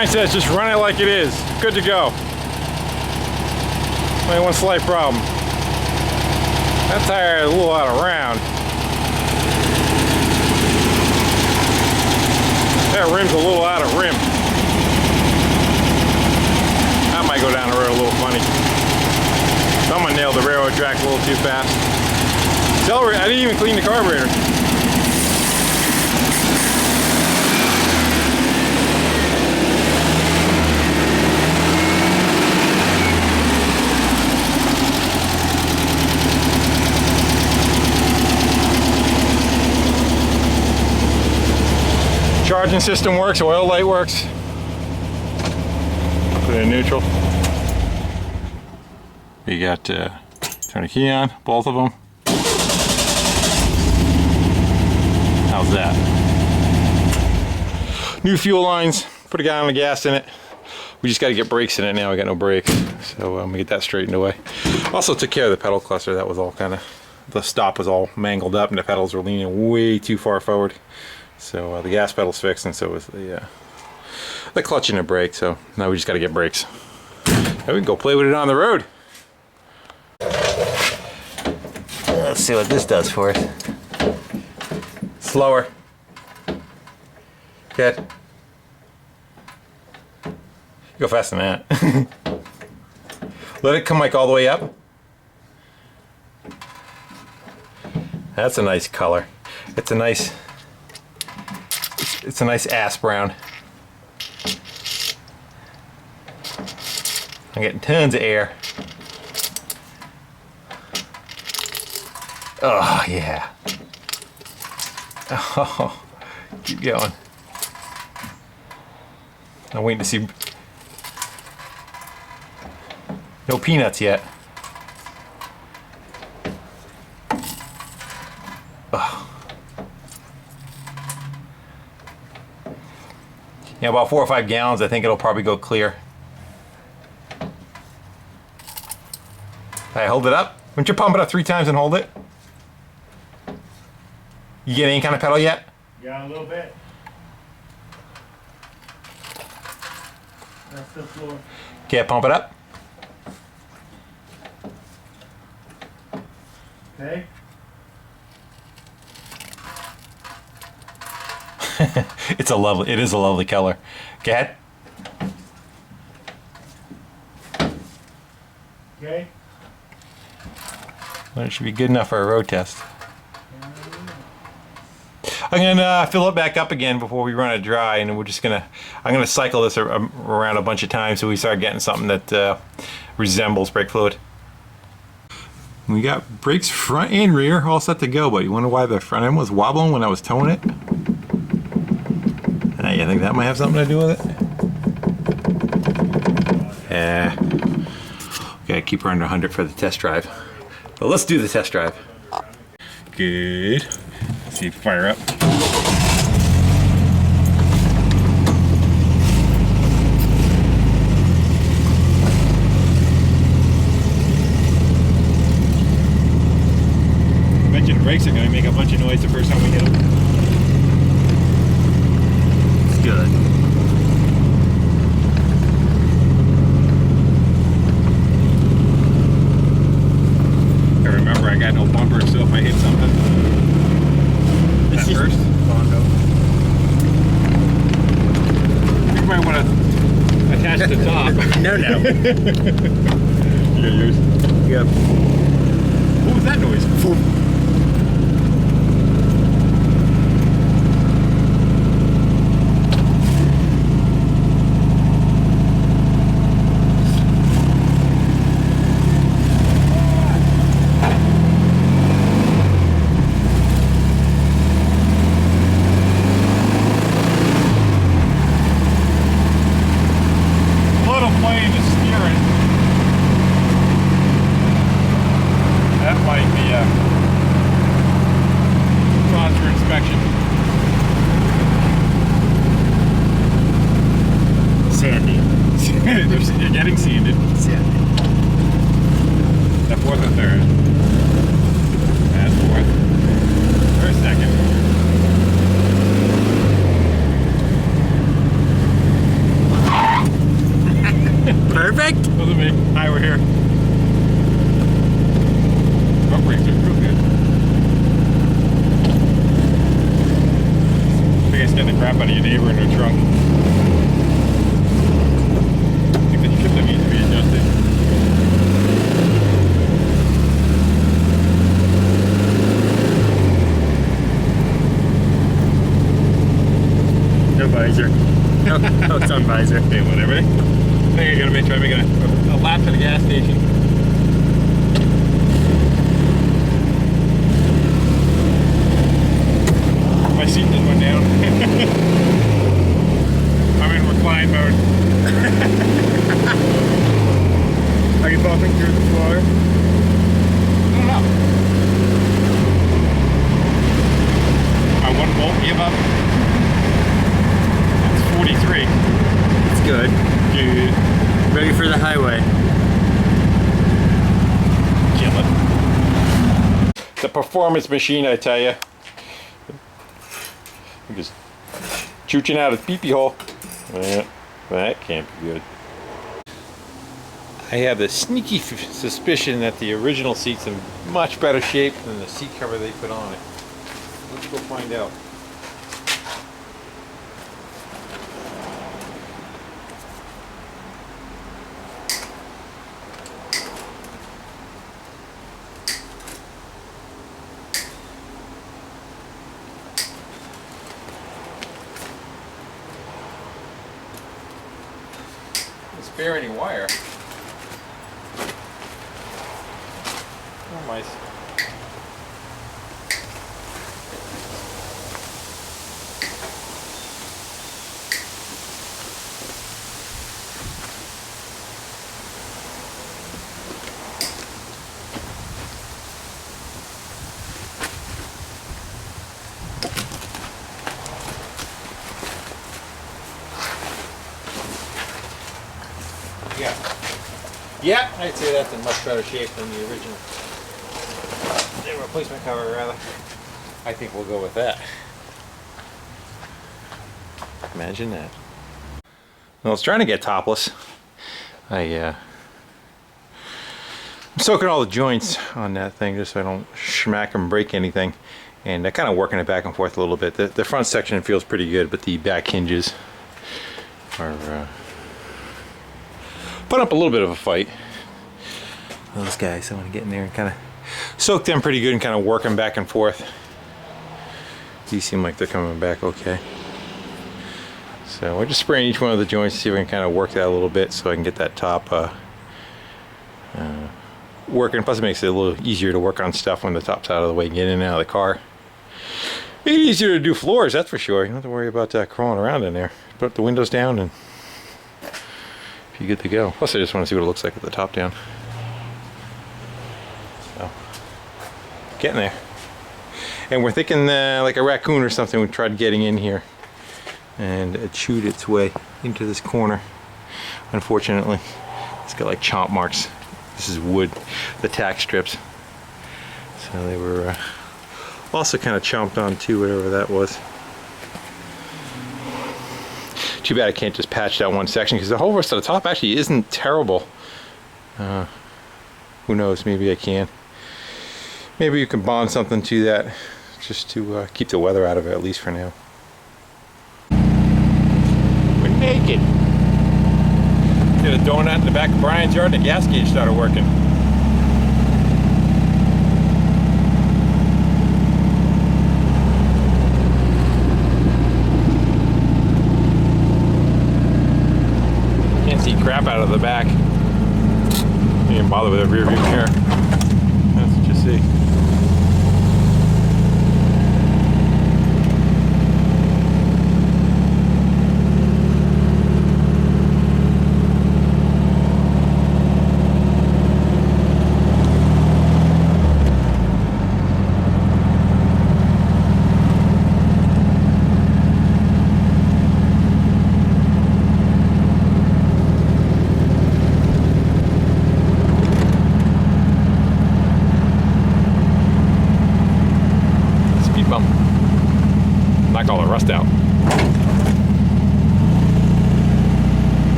Brian says just run it like it is. Good to go. Only one slight problem. That tire is a little out of round. That rim's a little out of rim. That might go down the road a little funny. Someone nailed the railroad track a little too fast. Accelerator, I didn't even clean the carburetor. Charging system works, oil light works. Put it in neutral. You got turn the key on, both of them. How's that? New fuel lines, put a gallon of gas in it. We just got to get brakes in it now. We got no brakes, so I'm gonna get that straightened away. Also took care of the pedal cluster. That was all kind of, the stop was all mangled up and the pedals were leaning way too far forward. So the gas pedal's fixed, and so was the clutch and the brake. So now we just got to get brakes. Now we can go play with it on the road. Let's see what this does for us. Slower. Good. Go faster than that. Let it come like all the way up. That's a nice color. It's a nice ass brown. I'm getting tons of air. Oh yeah. Oh, keep going. I'm waiting to see. No peanuts yet. Oh. Yeah, about 4 or 5 gallons, I think it'll probably go clear. Alright, hold it up. Why don't you pump it up 3 times and hold it? You get any kind of pedal yet? Yeah, a little bit. That's the floor. Okay, pump it up. Okay. It is a lovely color. Go ahead. Okay. Well, it should be good enough for a road test. I'm gonna fill it back up again before we run it dry, and I'm gonna cycle this around a bunch of times so we start getting something that resembles brake fluid. We got brakes front and rear all set to go, but you wonder why the front end was wobbling when I was towing it? You think that might have something to do with it? Yeah. Gotta keep her under 100 for the test drive. But let's do the test drive. Good. Let's see, fire up. I bet you the brakes are gonna make a bunch of noise the first time we hit them. Good. I remember I got no bumper, so if I hit something at first, Bondo. You might want to attach the top. No. You got yours? Yep. What was that noise? You're getting sanded. That fourth and third. That fourth. Or second. Perfect. Wasn't me. Hi, we're here. Front brakes are real good. I think I scared the crap out of your neighbor in her trunk. I think the trip that needs to be adjusted. No visor. No, it's on visor. Okay, whatever. I think I gotta try making a lap to the gas station. My seat just went down. I'm in recline mode. Are you bumping through the floor? I don't know. My 1 volt gave up. That's 43. It's good. Dude. Ready for the highway. Kill it. It's a performance machine, I tell you. I'm just chooching out his pee-pee hole. Yeah, that can't be good. I have the sneaky suspicion that the original seat's in much better shape than the seat cover they put on it. Let's go find out. Spare any wire. Oh my. Yeah, I'd say that's in much better shape than the original. The replacement cover, rather. I think we'll go with that. Imagine that. Well, I was trying to get topless. I'm soaking all the joints on that thing just so I don't schmack and break anything. And kind of working it back and forth a little bit. The front section feels pretty good, but the back hinges are put up a little bit of a fight. Those guys, I want to get in there and kind of soak them pretty good and kind of work them back and forth. These seem like they're coming back okay. So we're just spraying each one of the joints to see if we can kind of work that a little bit so I can get that top working. Plus it makes it a little easier to work on stuff when the top's out of the way and get in and out of the car. Make it easier to do floors, that's for sure. You don't have to worry about crawling around in there. Put up the windows down and you're good to go. Plus I just want to see what it looks like with the top down. So, getting there. And we're thinking like a raccoon or something. We tried getting in here and it chewed its way into this corner. Unfortunately, it's got like chomp marks. This is wood, the tack strips. So they were also kind of chomped on too, whatever that was. Too bad I can't just patch that one section because the whole rest of the top actually isn't terrible. Who knows, maybe I can. Maybe you can bond something to that just to keep the weather out of it, at least for now. We're naked. Did a donut in the back of Brian's yard and the gas gauge started working. Can't see crap out of the back. You can't bother with a rear view mirror. That's what you see.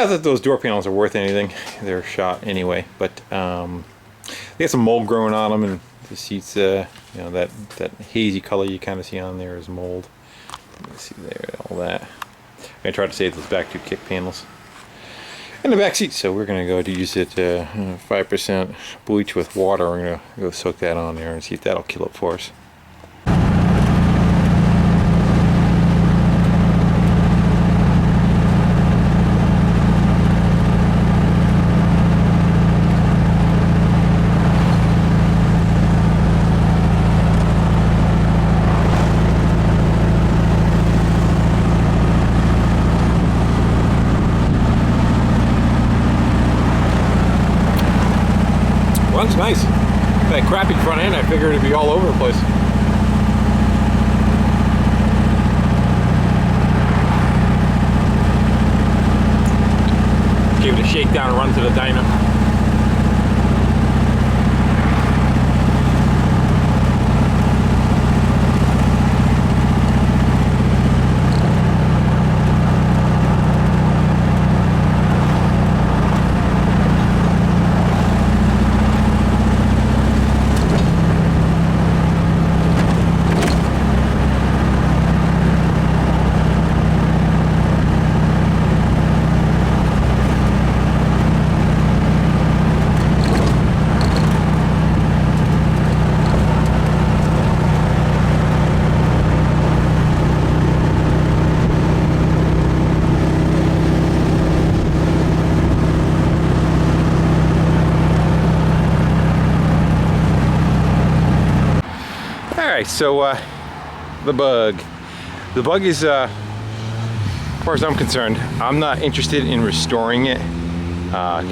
Not that those door panels are worth anything. They're shot anyway, but they got some mold growing on them, and the seats, you know, that hazy color you kind of see on there is mold. You see there, all that. I'm gonna try to save those back two kick panels and the back seat. So we're gonna go to use it 5% bleach with water. We're gonna go soak that on there and see if that'll kill it for us. Runs nice. That crappy front end, I figured it'd be all over the place. Give it a shakedown and run to the dyno. Alright, so the bug is, as far as I'm concerned, I'm not interested in restoring it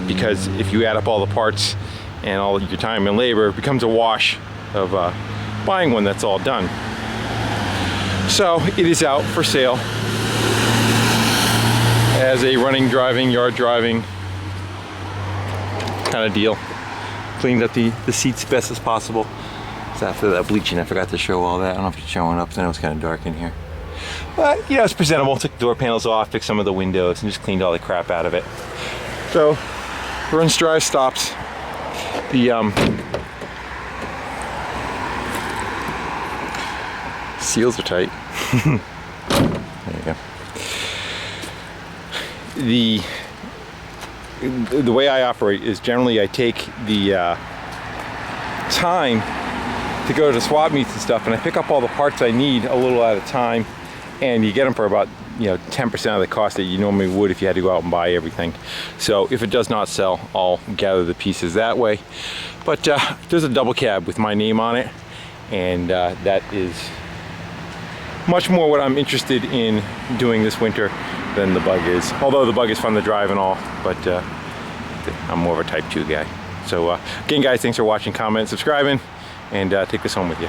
because if you add up all the parts and all your time and labor, it becomes a wash of buying one that's all done. So it is out for sale as a running, driving, yard driving kind of deal. Cleaned up the seats best as possible. After that bleaching, I forgot to show all that. I don't know if it's showing up, I know it's kind of dark in here. But, you know, it's presentable. Took the door panels off, fixed some of the windows, and just cleaned all the crap out of it. So, runs, drives, stops. The, seals are tight. There you go. The way I operate is generally I take the time to go to swap meets and stuff, and I pick up all the parts I need a little at a time, and you get them for about, you know, 10% of the cost that you normally would if you had to go out and buy everything. So if it does not sell, I'll gather the pieces that way. But there's a double cab with my name on it, and that is much more what I'm interested in doing this winter than the bug is. Although the bug is fun to drive and all, but I'm more of a Type 2 guy. So again, guys, thanks for watching, commenting, subscribing, and take this home with you.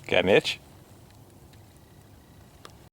Got an itch?